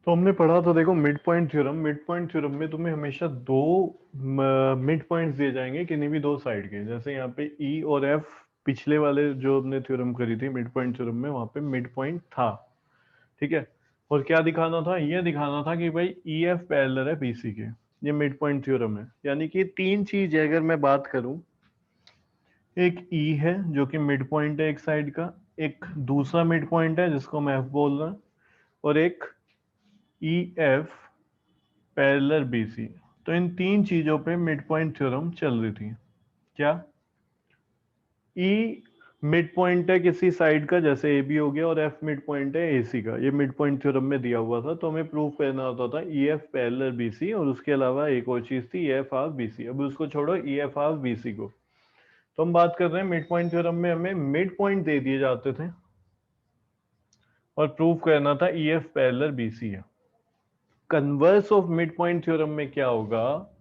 तो हमने पढ़ा था, देखो मिड पॉइंट थ्योरम में तुम्हें हमेशा दो मिड पॉइंट्स दिए जाएंगे किन्हीं भी दो साइड के। जैसे यहाँ पे ई और एफ पिछले वाले जो हमने थ्योरम करी थी मिड पॉइंट थ्योरम में, वहां पे मिड पॉइंट था। ठीक है। और क्या दिखाना था, ये दिखाना था कि भाई ई एफ पैरेलल है बीसी के। ये मिड पॉइंट थ्योरम है। यानी कि तीन चीज है अगर मैं बात करूं, एक ई है जो कि मिड पॉइंट है एक साइड का, एक दूसरा मिड पॉइंट है जिसको मैं एफ बोल रहा हूं, और एक ई एफ पैरेलल बीसी। तो इन तीन चीजों पे मिड पॉइंट थ्योरम चल रही थी। क्या? ई मिड पॉइंट है किसी साइड का, जैसे ए बी हो गया, और एफ मिड पॉइंट है ए सी का। ये मिड पॉइंट थ्योरम में दिया हुआ था। तो हमें प्रूव करना होता था E F parallel B C, और उसके अलावा एक और चीज थी E F half B C. अब उसको छोड़ो, E F half B C को। तो हम बात कर रहे हैं मिड पॉइंट थ्योरम में हमें मिड पॉइंट दे दिए जाते थे और प्रूव करना था E F parallel B C है। Converse of mid point theorem में क्या होगा,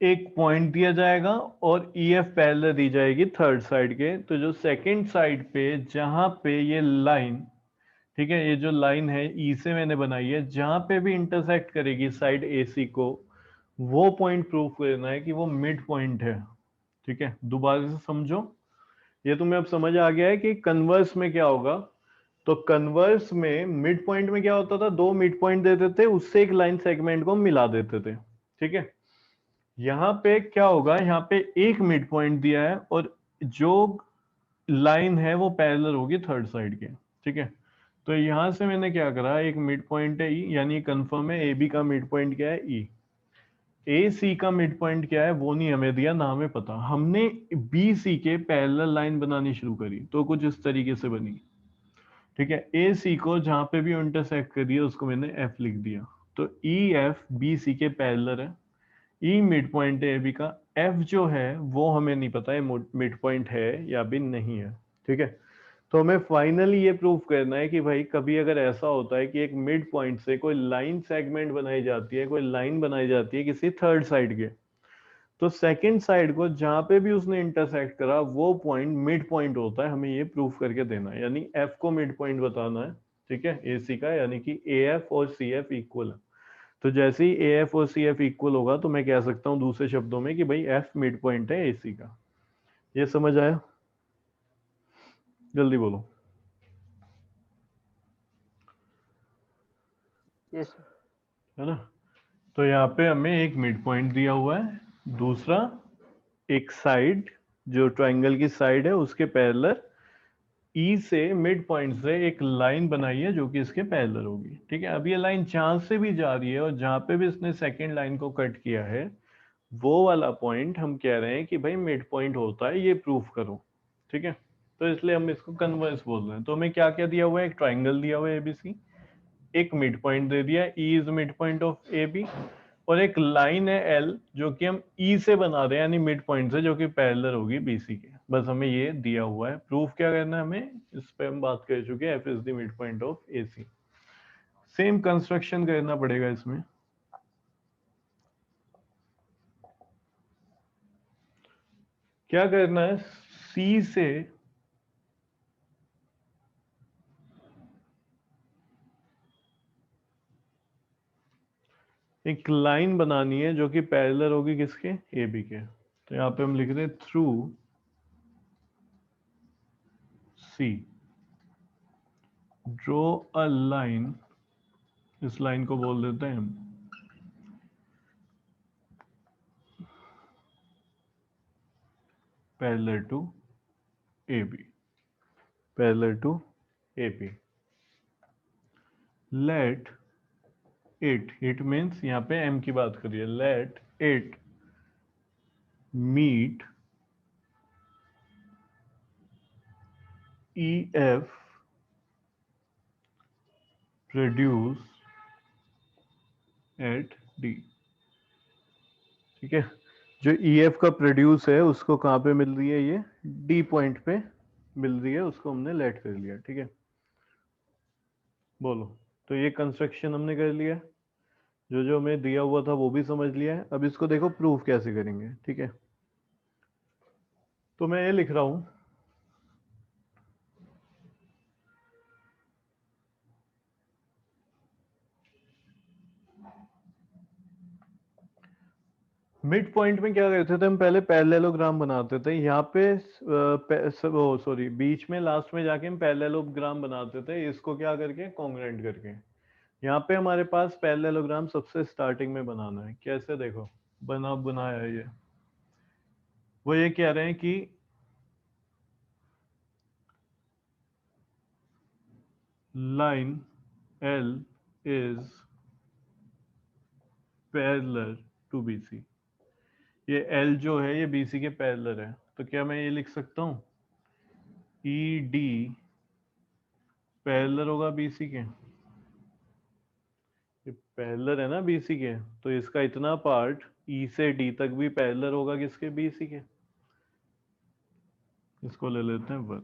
एक पॉइंट दिया जाएगा और ई एफ पैरेलल दी जाएगी थर्ड साइड के। तो जो सेकंड साइड पे जहां पे ये लाइन, ठीक है, ये जो लाइन है ई से मैंने बनाई है, जहां पे भी इंटरसेक्ट करेगी साइड ए सी को, वो पॉइंट प्रूव करना है कि वो मिड पॉइंट है। ठीक है, दोबारा से समझो। ये तुम्हें अब समझ आ गया है कि कन्वर्स में क्या होगा। तो कन्वर्स में मिड पॉइंट में क्या होता था, दो मिड पॉइंट देते थे, उससे एक लाइन सेगमेंट को मिला देते थे। ठीक है। यहां पे क्या होगा, यहाँ पे एक मिड पॉइंट दिया है और जो लाइन है वो पैरेलल होगी थर्ड साइड के। ठीक है। तो यहां से मैंने क्या करा, एक मिड पॉइंट है ई, यानी कंफर्म है ए बी का मिड पॉइंट क्या है, ई। ए सी का मिड पॉइंट क्या है वो नहीं हमें दिया, ना हमें पता। हमने बी सी के पैरेलल लाइन बनानी शुरू करी, तो कुछ इस तरीके से बनी। ठीक है। ए सी को जहां पे भी इंटरसेक्ट कर दिया उसको मैंने एफ लिख दिया। तो ई एफ बी सी के पैरेलल है। ई मिड पॉइंट है ए बी का। एफ जो है वो हमें नहीं पता है मिड पॉइंट है या भी नहीं है। ठीक है। तो हमें फाइनली ये प्रूव करना है कि भाई कभी अगर ऐसा होता है कि एक मिड पॉइंट से कोई लाइन सेगमेंट बनाई जाती है, कोई लाइन बनाई जाती है किसी थर्ड साइड के, तो सेकंड साइड को जहां पे भी उसने इंटरसेक्ट करा वो पॉइंट मिड पॉइंट होता है। हमें ये प्रूव करके देना है, यानी एफ को मिड पॉइंट बताना है। ठीक है, ए सी का, यानी कि ए एफ और सी एफ इक्वल है। तो जैसे ही ए एफ और सी एफ इक्वल होगा तो मैं कह सकता हूं दूसरे शब्दों में कि भाई एफ मिड पॉइंट है ए सी का। ये समझ आया? जल्दी बोलो। यस। है ना? तो यहाँ पे हमें एक मिड पॉइंट दिया हुआ है, दूसरा एक साइड जो ट्राइंगल की साइड है उसके पैरेलल ई से मिड पॉइंट से एक लाइन बनाई है जो कि इसके पैरेलल होगी। ठीक है। अब ये लाइन जहां से भी जा रही है और जहां पे भी इसने सेकंड लाइन को कट किया है, वो वाला पॉइंट हम कह रहे हैं कि भाई मिड पॉइंट होता है, ये प्रूफ करो। ठीक है। तो इसलिए हम इसको कन्वर्स बोल रहे हैं। तो हमें क्या क्या दिया हुआ है, एक ट्राइंगल दिया हुआ है एबीसी, एक मिड पॉइंट दे दिया, E is mid point of A B, और एक लाइन है एल जो कि हम ई से बना रहे हैं, यानी मिड पॉइंट से, जो कि पैरेलल होगी बीसी के। बस हमें ये दिया हुआ है। प्रूफ क्या करना है हमें, इस पे हम बात कर चुके हैं, F is the mid point of A C. Same construction करना पड़ेगा इसमें। क्या करना है, सी से एक लाइन बनानी है जो कि पैरेलल होगी किसके, ए बी के। तो यहाँ पे हम लिख रहे हैं through C draw a line. इस लाइन को बोल देते हैं हम parallel to A B, parallel to A B. Let it means यहाँ पे एम की बात करिए, let it meet E F produce at D. ठीक है। जो ई एफ का प्रोड्यूस है उसको कहाँ पे मिल रही है, ये डी पॉइंट पे मिल रही है, उसको हमने लेट कर लिया। ठीक है। बोलो। तो ये कंस्ट्रक्शन हमने कर लिया, जो जो हमें दिया हुआ था वो भी समझ लिया है। अब इसको देखो प्रूफ कैसे करेंगे। ठीक है। तो मैं ये लिख रहा हूं, मिड पॉइंट में क्या करते थे हम, पहले पैरेललोग्राम बनाते थे यहाँ पे, सॉरी बीच में लास्ट में जाके हम पैरेललोग्राम बनाते थे, इसको क्या करके, कॉन्ग्रुएंट करके। यहाँ पे हमारे पास पैरेललोग्राम सबसे स्टार्टिंग में बनाना है। कैसे, देखो बनाया है ये। वो ये कह रहे हैं कि line L is parallel to BC। ये L जो है ये BC के पैरेलल है, तो क्या मैं ये लिख सकता हूँ ED पैरेलल होगा BC के। ये पैरेलल है ना BC के, तो इसका इतना पार्ट E से D तक भी पैरेलल होगा किसके, BC के। इसको ले लेते हैं 1।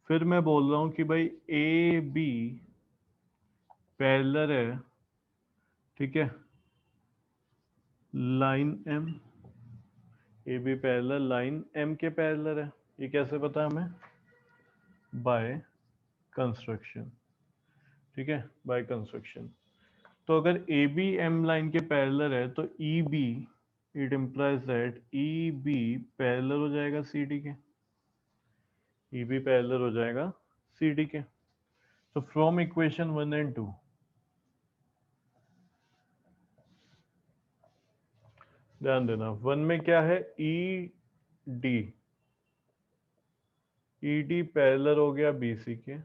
फिर मैं बोल रहा हूँ कि भाई AB पैरेलल है, ठीक है, line M। AB parallel line M के पैरेलल है। ये कैसे पता है हमें, बाय कंस्ट्रक्शन, ठीक है, बाय कंस्ट्रक्शन। तो अगर AB M लाइन के पैरेलल है तो EB, it implies that EB parallel हो जाएगा CD के। EB पैरेलल हो जाएगा CD के। तो फ्रॉम इक्वेशन 1 and 2, ध्यान देना 1 में क्या है, ED पैरेलल हो गया BC के,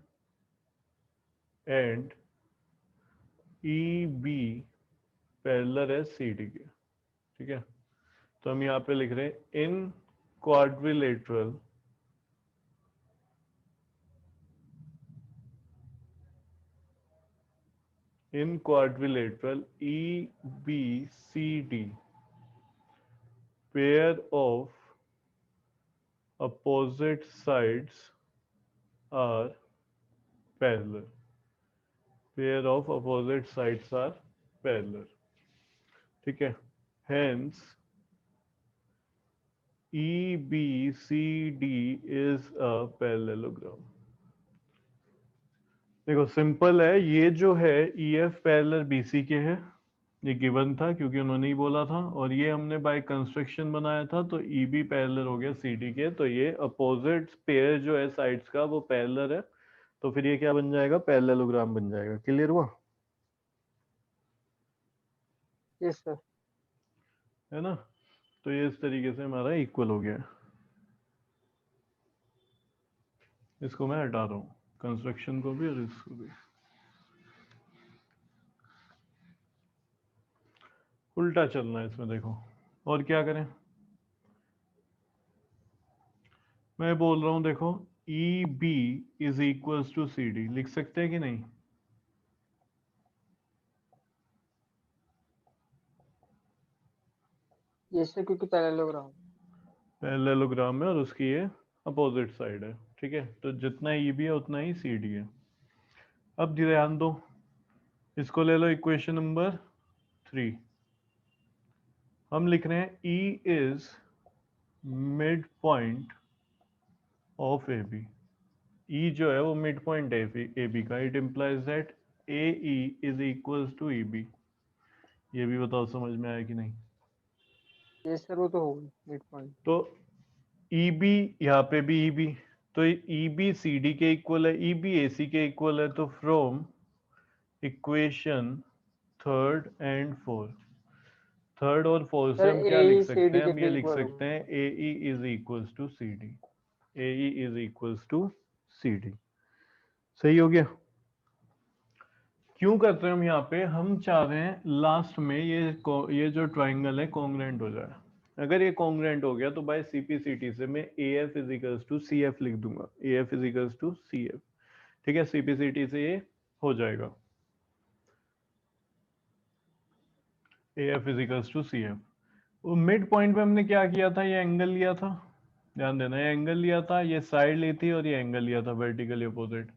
एंड EB पैरेलल है CD के, ठीक है। तो हम यहाँ पे लिख रहे हैं इन quadrilateral EBCD pair of opposite sides are parallel, pair of opposite sides are parallel, ठीक है। hence EBCD is a parallelogram। देखो सिंपल है, ये जो है EF पैरेलल BC के है, ये गिवन था क्योंकि उन्होंने ही बोला था, और ये हमने बाय कंस्ट्रक्शन बनाया था, तो EB पैरेलल हो गया CD के, तो ये अपोजिट पेयर जो है साइड्स का वो पैरेलल है, तो फिर ये क्या बन जाएगा, पैरेललोग्राम बन जाएगा। क्लियर हुआ, यस सर। है ना। तो ये इस तरीके से हमारा इक्वल हो गया। इसको मैं हटा रहा हूँ, कंस्ट्रक्शन को भी और इसको भी। उल्टा चलना है इसमें, देखो और क्या करें। मैं बोल रहा हूँ देखो EB is equals to CD, लिख सकते हैं कि नहीं। यस सर, क्योंकि पैरेललोग्राम। पैरेललोग्राम में, और उसकी ये अपोजिट साइड है, ठीक है। तो जितना EB है उतना ही CD है। अब ध्यान दो, इसको ले लो इक्वेशन नंबर 3। हम लिख रहे हैं E is mid point of AB। E जो है वो मिड पॉइंट है AB का, it implies that AE is equals to EB। ये भी बताओ समझ में आया कि नहीं। यस सर, वो तो होगा मिड पॉइंट। तो EB, यहाँ पे भी EB, तो EB CD के इक्वल है, EB AC के इक्वल है। तो from equation 3rd and 4th, 3rd और 4th से सर हम क्या लिख ए सी सकते डी हैं, के हम ये लिख इक्वल सकते होगा। हैं AE is equals to CD। AE is equals to CD। सही हो गया। क्यों करते हैं हम यहाँ पे, हम चाह रहे हैं लास्ट में ये जो ट्राइंगल है कॉन्ग्रुएंट हो जाए। अगर ये कॉन्ग्रुएंट हो गया तो बाय CPCT से मैं AF इजिकल्स टू CF लिख दूंगा, AF इजिकल्स टू CF, ठीक है। CPCT से ये हो जाएगा AF इजिकल्स टू CF। वो मिड पॉइंट पे हमने क्या किया था, ये एंगल लिया था, ध्यान देना, ये एंगल लिया था, ये साइड ली थी, और ये एंगल लिया था वर्टिकली अपोजिट।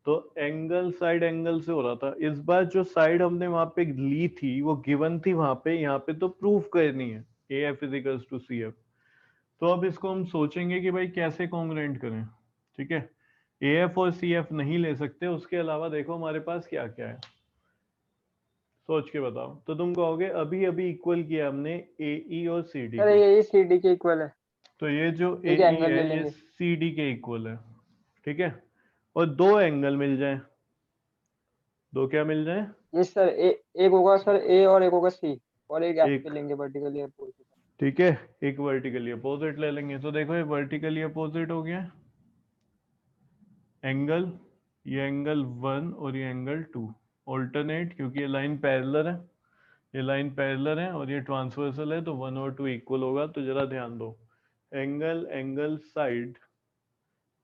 तो एंगल साइड एंगल से हो रहा था। इस बार जो साइड हमने वहां पे ली थी वो गिवन थी वहां पे, यहाँ पे तो प्रूफ करनी है AF इजिकल्स टू CF। तो अब इसको हम सोचेंगे कि भाई कैसे कॉन्ग्रुएंट करें, ठीक है। AF और CF नहीं ले सकते, उसके अलावा देखो हमारे पास क्या क्या है। सोच के बताओ। तो तुम कहोगे अभी अभी इक्वल किया हमने ए ई और सी डी सर को, ये सी डी के इक्वल है। तो ये जो ए एक ई एंगल है ले ये लेंगे। सी डी के इक्वल है। ठीक है, और दो एंगल मिल जाए, दो क्या मिल जाए, ये सर एक होगा सर ए और एक होगा सी, और एक एफ पे एक, लेंगे वर्टिकली अपोजिट। ठीक है, एक वर्टिकली अपोजिट ले लेंगे। तो देखो ये वर्टिकली अपोजिट हो गया एंगल, ये एंगल 1 और ये एंगल 2 ऑल्टरनेट, क्योंकि ये लाइन पैरेलल है, ये लाइन पैरेलल है और ये ट्रांसवर्सल है, तो 1 और 2 इक्वल होगा। तो जरा ध्यान दो, angle angle side,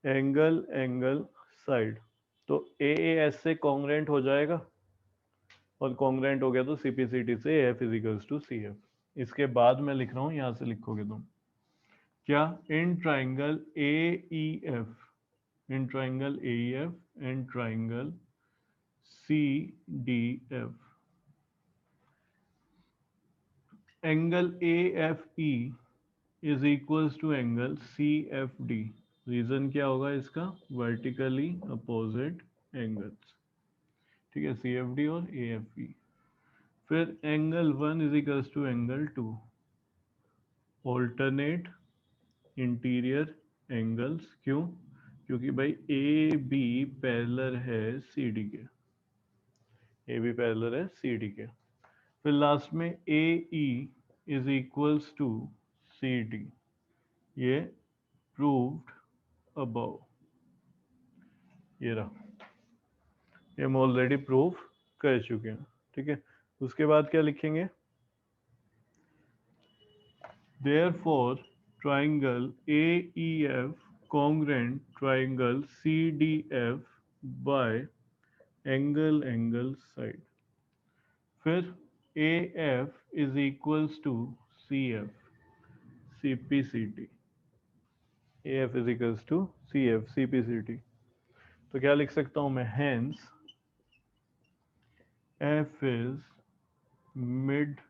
angle angle side, तो ए एस से कॉन्ग्रेंट हो जाएगा, और कॉन्ग्रेंट हो गया तो सीपीसीटी से F is equals to C F. इसके बाद मैं लिख रहा हूँ, यहाँ से लिखोगे तुम क्या, in triangle A E F, in triangle A E F and triangle C D F, angle A F E is equals to angle C F D. Reason क्या होगा इसका, वर्टिकली अपोजिट एंगल्स। ठीक है, सी एफ डी और ए F E. फिर angle 1 is equals to angle 2, alternate interior angles. क्यों, क्योंकि भाई ए बी पैरेलल है सी डी के, ए बी पैरेलल है सी डी के। फिर लास्ट में A E is equals to C D, ये प्रूव्ड अबव, ये रहा, ये हम ऑलरेडी प्रूव कर चुके हैं। ठीक है, उसके बाद क्या लिखेंगे, therefore triangle AEF congruent triangle CDF by angle angle side। फिर AF is equals to CF CPCT, AF is equals to CF CPCT। तो क्या लिख सकता हूं मैं, hence F is mid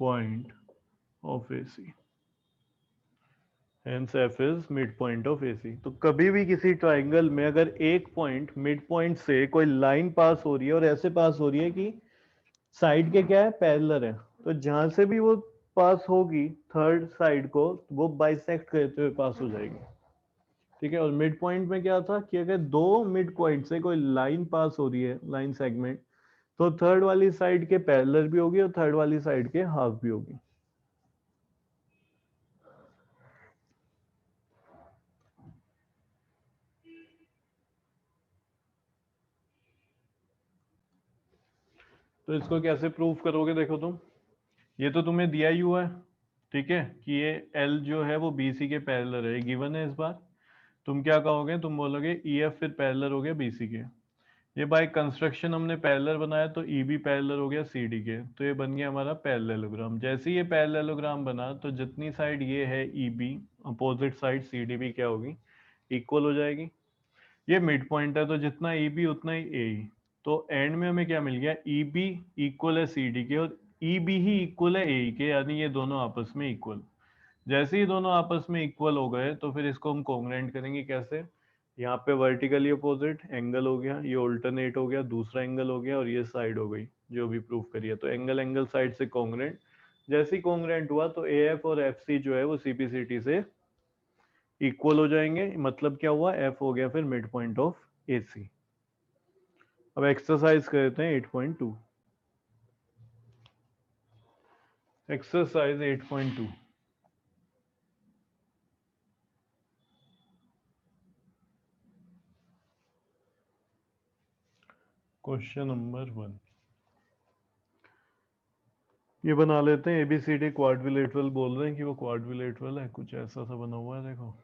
point of AC, hence F is mid point of AC। तो कभी भी किसी ट्राइंगल में अगर एक पॉइंट मिड पॉइंट से कोई लाइन पास हो रही है और ऐसे पास हो रही है कि साइड के क्या है, पैरेलल है, तो जहां से भी वो पास होगी थर्ड साइड को, वो बाइसेक्ट करते हुए पास हो जाएगी। ठीक है, और मिड पॉइंट में क्या था कि अगर दो मिड पॉइंट से कोई लाइन पास हो रही है, लाइन सेगमेंट, तो थर्ड वाली साइड के पैरेलल भी होगी और थर्ड वाली साइड के हाफ भी होगी। तो इसको कैसे प्रूव करोगे, देखो तुम, ये तो तुम्हें दिया ही हुआ है। ठीक है, कि ये एल जो है वो बी सी के पैरेलल है, गिवन है इस बार। तुम क्या कहोगे, तुम बोलोगे ई एफ फिर पैरेलल हो गया बी सी के। ये बाय कंस्ट्रक्शन हमने पैरेलल बनाया, तो ई बी पैरेलल हो गया सी डी के, तो ये बन गया हमारा पैरेललोग्राम। जैसे ही ये पैरेललोग्राम बना, तो जितनी साइड ये है E B, opposite side C D भी क्या होगी, इक्वल हो जाएगी। ये मिड पॉइंट है, तो जितना ई बी उतना ही ए ई। तो एंड में हमें क्या मिल गया, ई बी इक्वल है सी डी के और ई बी ही इक्वल है ए ई के, यानी ये दोनों आपस में इक्वल। जैसे ही दोनों आपस में इक्वल हो गए, तो फिर इसको हम कॉन्ग्रुएंट करेंगे कैसे, यहाँ पे वर्टिकली अपोजिट एंगल हो गया, ये ऑल्टरनेट हो गया, दूसरा एंगल हो गया, और ये साइड हो गई जो भी प्रूफ करिए। तो एंगल एंगल साइड से कॉन्ग्रुएंट, जैसे ही कॉन्ग्रुएंट हुआ तो ए एफ और एफ सी जो है वो सी पी सी टी से इक्वल हो जाएंगे। मतलब क्या हुआ, एफ हो गया फिर मिड पॉइंट ऑफ ए सी। अब एक्सरसाइज करते हैं 8.2, एक्सरसाइज 8.2। क्वेश्चन नंबर 1, ये बना लेते हैं एबीसीडी क्वाड्रिलेटरल, बोल रहे हैं कि वो क्वाड्रिलेटरल है, कुछ ऐसा सा बना हुआ है, देखो।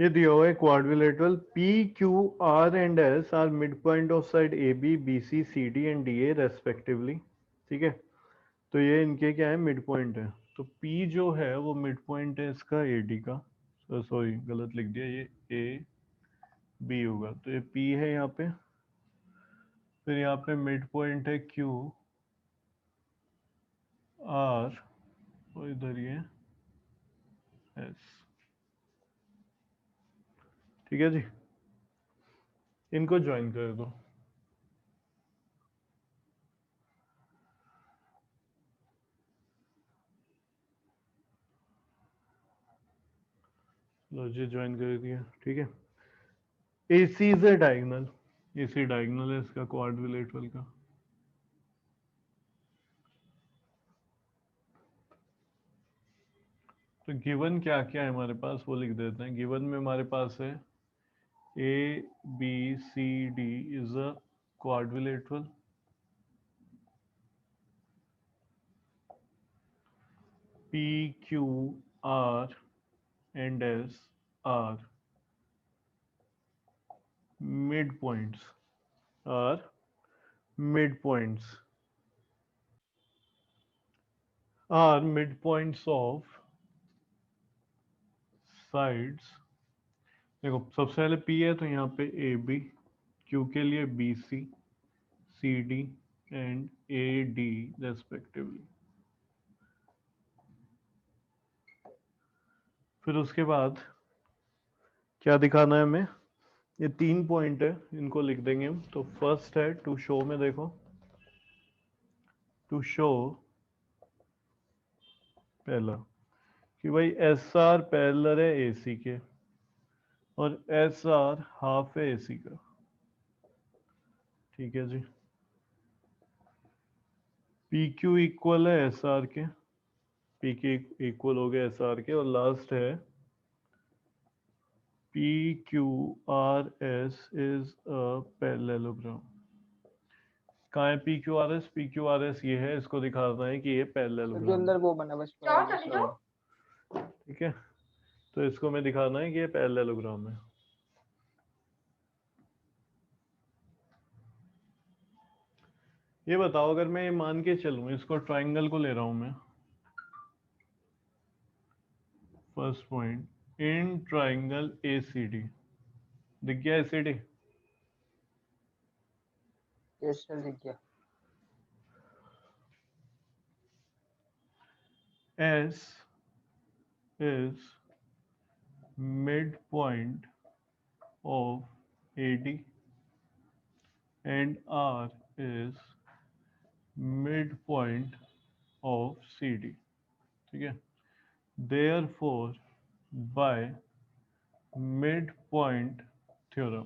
ये दिया हुआ है quadrilateral P Q R and S R mid point of side A B B C C D and D A respectively. ठीक है, तो ये इनके क्या है, मिड पॉइंट है। तो पी जो है वो मिड पॉइंट है इसका ए डी का, सॉरी गलत लिख दिया, ये ए बी होगा, तो ये पी है यहाँ पे। फिर यहाँ पे मिड पॉइंट है क्यू आर और इधर ये एस। ठीक है जी, इनको ज्वाइन कर दो। लो जी ज्वाइन कर दिया। ठीक है, A C is a diagonal, A C diagonal है इसका क्वाड्रिलेटरल का। तो गिवन क्या क्या है हमारे पास वो लिख देते हैं। गिवन में हमारे पास है A B C D is a quadrilateral, P Q R and S R mid points, R mid points, R mid points of sides. देखो सबसे पहले P है तो यहाँ पे ए बी, Q के लिए B C, C D and A D respectively. फिर उसके बाद क्या दिखाना है हमें, ये 3 पॉइंट है, इनको लिख देंगे हम। तो फर्स्ट है टू शो में, देखो टू शो पहला कि भाई एस आर पैरेलल है ए सी के और एस आर हाफ है ए सी का। ठीक है जी, पी क्यू इक्वल है एस आर के, पी के इक्वल हो गया एस आर के। और लास्ट है P Q R S is a parallelogram. कहाँ है P Q R S? P Q R S ये है, इसको दिखाना है कि ये जो पैरेललोग्राम अंदर है। वो बना बस पूरा। ठीक है, तो इसको मैं दिखाना है कि ये पैरेललोग्राम है। ये बताओ अगर मैं ये मान के चलूं, इसको ट्राइंगल को ले रहा हूं मैं, first point in triangle A C D, दिख गया A C D? Yes sir दिख गया। S is mid point of A D and R is mid point of C D. ठीक है, therefore by mid point theorem.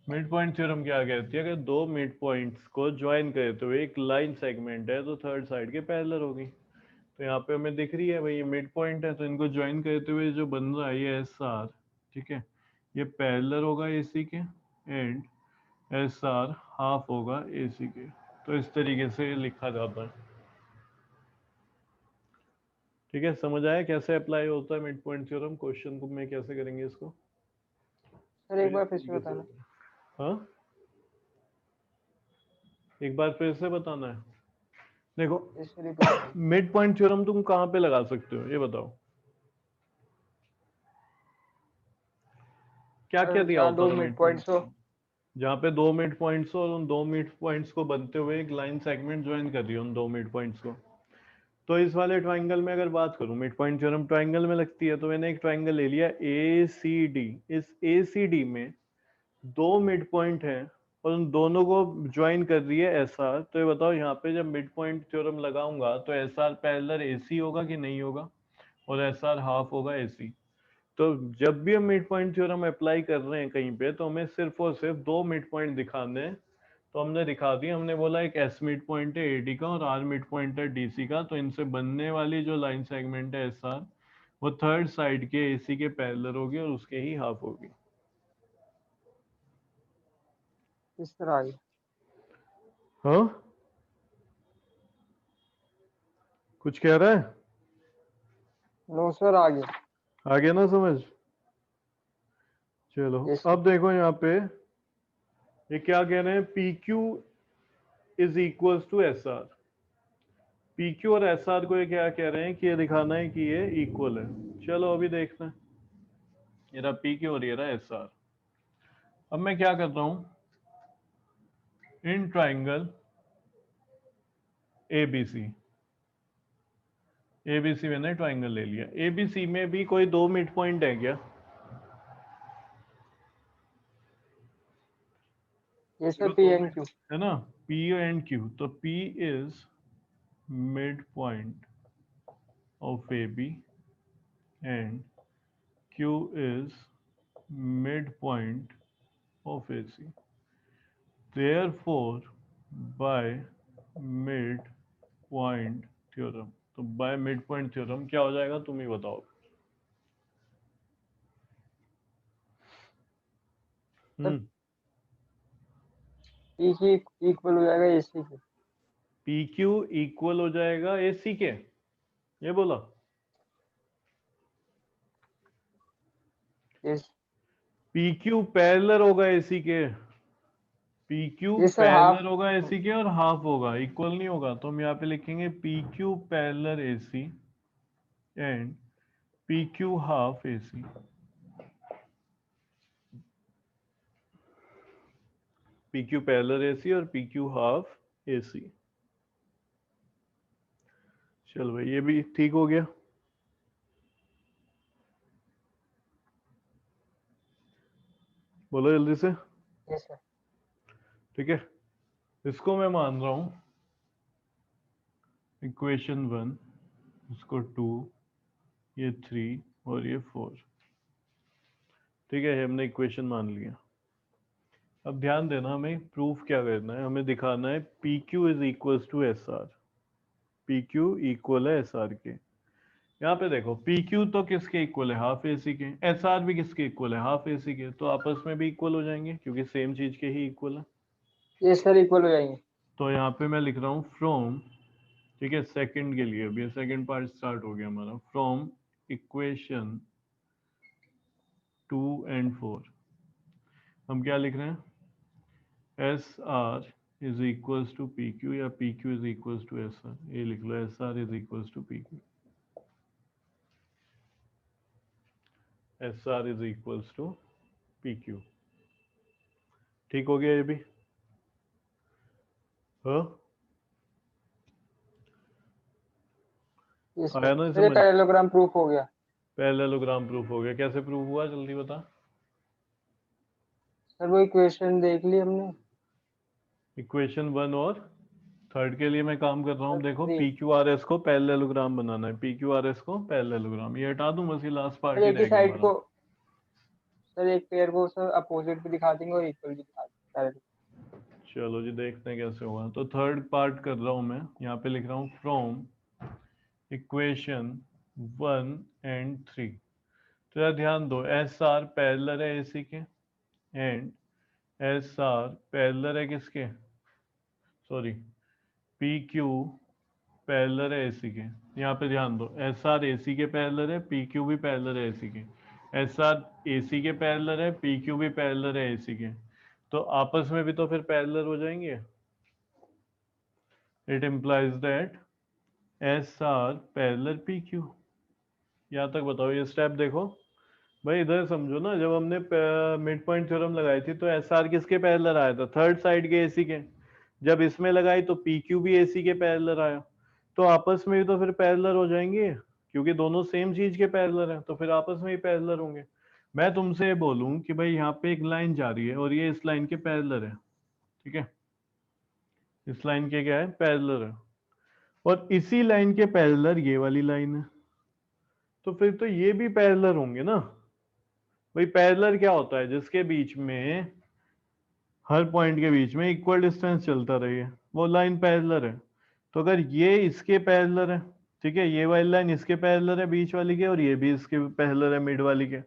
Mid point theorem क्या कहती है, अगर दो मिड पॉइंट्स को ज्वाइन करे तो एक लाइन सेगमेंट है तो थर्ड साइड के पैरेलल होगी। तो यहाँ पे हमें दिख रही है भाई ये मिड पॉइंट है, तो इनको ज्वाइन करते हुए जो बन रहा है ये एस आर, ठीक है, ये पैरेलल होगा ए सी के एंड एस आर हाफ होगा ए सी के। तो इस तरीके से लिखा जाता है। ठीक है, समझ आया कैसे अप्लाई होता है मिड पॉइंट थ्योरम? क्वेश्चन को में कैसे करेंगे इसको? सर एक बार फिर से बताना। हाँ, एक बार फिर से बताना है। देखो इससे रिपीट। मिड पॉइंट थ्योरम तुम कहाँ पे लगा सकते हो ये बताओ, क्या क्या सर दिया जहाँ होता दो था मिड मिड पॉइंट? पॉइंट्स हो। जहाँ पे दो मिड पॉइंट्स हो और उन दो मिड पॉइंट्स को बनते हुए एक लाइन सेगमेंट ज्वाइन कर रही है उन दो मिड पॉइंट्स को। तो इस वाले ट्राइंगल में अगर बात करूं, मिड पॉइंट थ्योरम ट्राइंगल में लगती है, तो मैंने एक ट्राइंगल ले लिया ए सी डी। इस ए सी डी में दो मिड पॉइंट है और उन दोनों को ज्वाइन कर रही है एस आर। तो ये बताओ यहाँ पे जब मिड पॉइंट थ्योरम लगाऊंगा तो एस आर पैरेलल ए सी होगा कि नहीं होगा, और एस आर हाफ होगा ए सी। तो जब भी हम मिड पॉइंट थ्योरम अप्लाई कर रहे हैं कहीं पे, तो हमें सिर्फ और सिर्फ दो मिड पॉइंट दिखाने हैं। तो हमने दिखा दिया, हमने बोला एक एस मिड पॉइंट है एडी का और आर मिड पॉइंट है डीसी का, तो इनसे बनने वाली जो लाइन सेगमेंट है एस आर वो थर्ड साइड के एसी के पैरेलल होगी और उसके ही हाफ होगी। इस तरह आ गया। हाँ, कुछ कह रहा है? नो सर आ गया। आ गया ना समझ? चलो यस अब देखो यहाँ पे ये क्या कह रहे हैं, P Q is equals to S R. P Q और एस आर को ये क्या कह रहे हैं कि ये दिखाना है कि ये इक्वल है। चलो अभी देखते हैं, ये रहा पी क्यू और ये रहा एस आर। अब मैं क्या कर रहा हूं, इन ट्राइंगल एबीसी, एबीसी मैंने ट्राइंगल ले लिया, एबीसी में भी कोई दो मिड पॉइंट है क्या? यस सर, देखो पी दो एंड मिड क्यू। है ना, पी एंड क्यू, तो P is mid point of A B and Q is mid point of A C. Therefore by mid point theorem, तो by mid point theorem क्या हो जाएगा तुम ही बताओ। सर हम्म, पी की इक्वल हो जाएगा ए सी के। पी क्यू इक्वल हो जाएगा ए सी के, ये बोला। यस। पी क्यू पैरेलल होगा एसी के, P Q yes sir, half. Parallel होगा एसी के और हाफ होगा, इक्वल नहीं होगा। तो हम यहाँ पे लिखेंगे P Q parallel AC and P Q half AC. P Q parallel AC और पी क्यू हाफ एसी। चलो भाई ये भी ठीक हो गया। बोलो जल्दी से। Yes sir. ठीक है, इसको मैं मान रहा हूं इक्वेशन 1, इसको 2, ये 3 और ये 4। ठीक है, हमने इक्वेशन मान लिया। अब ध्यान देना, हमें प्रूफ क्या करना है, हमें दिखाना है P Q is equal to S R. P Q equal है एस आर के। यहाँ पे देखो पी क्यू तो किसके इक्वल है, हाफ ए सी के। एस आर भी किसके इक्वल है, हाफ ए सी के। तो आपस में भी इक्वल हो जाएंगे क्योंकि सेम चीज के ही इक्वल है। यस सर, इक्वल हो जाएंगे। तो यहाँ पे मैं लिख रहा हूँ फ्रॉम, ठीक है, सेकंड के लिए अभी सेकंड पार्ट स्टार्ट हो गया हमारा, फ्रॉम इक्वेशन 2 and 4 हम क्या लिख रहे हैं, S R is equals to P Q या P Q is equals to S R. ये लिख लो, S R is equals to P Q, S R is equals to P Q. ठीक हो गया ये भी, हाँ यस सर आया ना सर, ये समझ। पैरेललोग्राम प्रूफ हो गया। पैरेललोग्राम प्रूफ हो गया, कैसे प्रूफ हुआ जल्दी बता। सर वो इक्वेशन देख ली हमने। इक्वेशन 1 और 3 के लिए मैं काम कर रहा सर हूँ। देखो three. P Q R S को पैरेललोग्राम बनाना है, पी क्यू आर एस को पैरेललोग्राम, ये हटा दूं बस, ये लास्ट सर पार्ट ही एक ही रह गया साइड हमारा। को, सर एक पेयर को सर अपोजिट भी दिखा देंगे और इक्वल भी दिखा देंगे। चलो जी देखते हैं कैसे होगा। तो थर्ड पार्ट कर रहा हूँ मैं, यहाँ पे लिख रहा हूँ फ्रॉम इक्वेशन 1 and 3। तो यार ध्यान दो, एस आर पैरेलल है एसी के एंड एस आर पैरेलल है किसके, सॉरी, पी क्यू पैरेलल है एसी के। यहाँ पे ध्यान दो, एस आर ए सी के पैरेलल है, पी क्यू भी पैरेलल है एसी के। एस आर ए सी के पैरेलल है, पी क्यू भी पैरेलल है एसी के। तो आपस में भी तो फिर पैरेलल हो जाएंगे। It implies that S R parallel P Q. यहाँ तक बताओ, ये स्टेप देखो भाई, इधर समझो ना, जब हमने मिड पॉइंट थ्योरम लगाई थी तो एस आर किसके पैरेलल आया था, थर्ड साइड के एसी के। जब इसमें लगाई तो पी क्यू भी एसी के पैरेलल आया। तो आपस में भी तो फिर पैरेलल हो जाएंगे क्योंकि दोनों सेम चीज के पैरेलल हैं, तो फिर आपस में ही पैरेलल होंगे। मैं तुमसे बोलूं कि भाई यहाँ पे एक लाइन जा रही है और ये इस लाइन के पैरेलल है, ठीक है, इस लाइन के क्या है, पैरेलल है, और इसी लाइन के पैरेलल ये वाली लाइन है, तो फिर तो ये भी पैरेलल होंगे ना। भाई पैरेलल क्या होता है, जिसके बीच में, हर पॉइंट के बीच में इक्वल डिस्टेंस चलता रहे, वो लाइन पैरेलल है। तो अगर ये इसके पैरेलल है, ठीक है, ये वाली लाइन इसके पैरेलल है बीच वाली के, और ये भी इसके पैरेलल है मिड वाली के,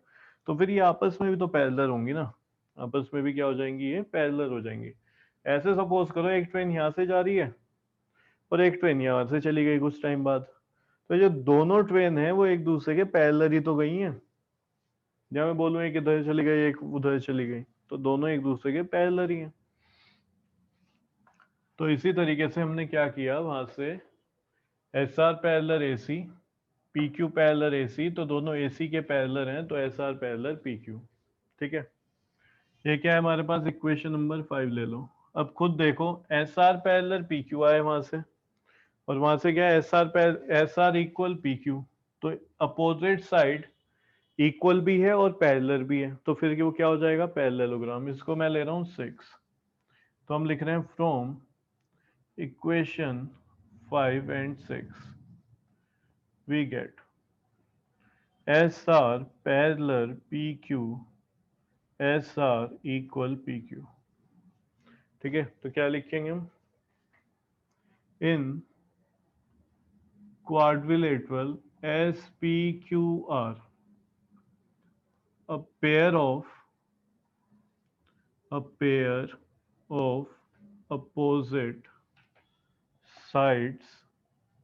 तो फिर ये आपस में भी तो पैरेलल होंगी ना। आपस में भी क्या हो जाएंगी, ये पैरेलल हो जाएंगी। ऐसे सपोज करो एक ट्रेन यहाँ से जा रही है और एक ट्रेन यहाँ से चली गई कुछ टाइम बाद, तो जो दोनों ट्रेन है वो एक दूसरे के पैरेलल ही तो गई हैं। या मैं बोलूँ एक इधर चली गई एक उधर चली गई, तो दोनों एक दूसरे के पैरेलल ही हैं। तो इसी तरीके से हमने क्या किया, वहां से S R parallel A C, P Q parallel A C, तो दोनों ए सी के पैरेलल हैं, तो S R parallel P Q. ठीक है, ये क्या है हमारे पास, इक्वेशन नंबर 5 ले लो। अब खुद देखो, S R parallel P Q आए वहां से, और वहां से क्या है, S R equal P Q, तो अपोजिट साइड इक्वल भी है और पैरेलल भी है, तो फिर वो क्या हो जाएगा, पैरेललोग्राम। इसको मैं ले रहा हूँ 6। तो हम लिख रहे हैं from equation 5 and 6 we get S R parallel P Q, S R equal P Q. ठीक है, तो क्या लिखेंगे हम, in quadrilateral SPQR, a pair of opposite sides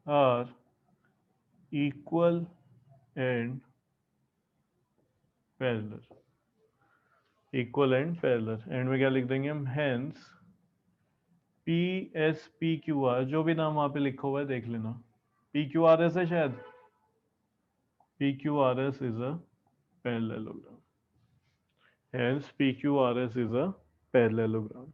are equal and parallel, equal and parallel। And में क्या लिख देंगे हम, hence PSPQR, जो भी नाम वहां पे लिखा हुआ है देख लेना, PQRS है शायद, PQRS is a parallelogram, hence PQRS is a parallelogram।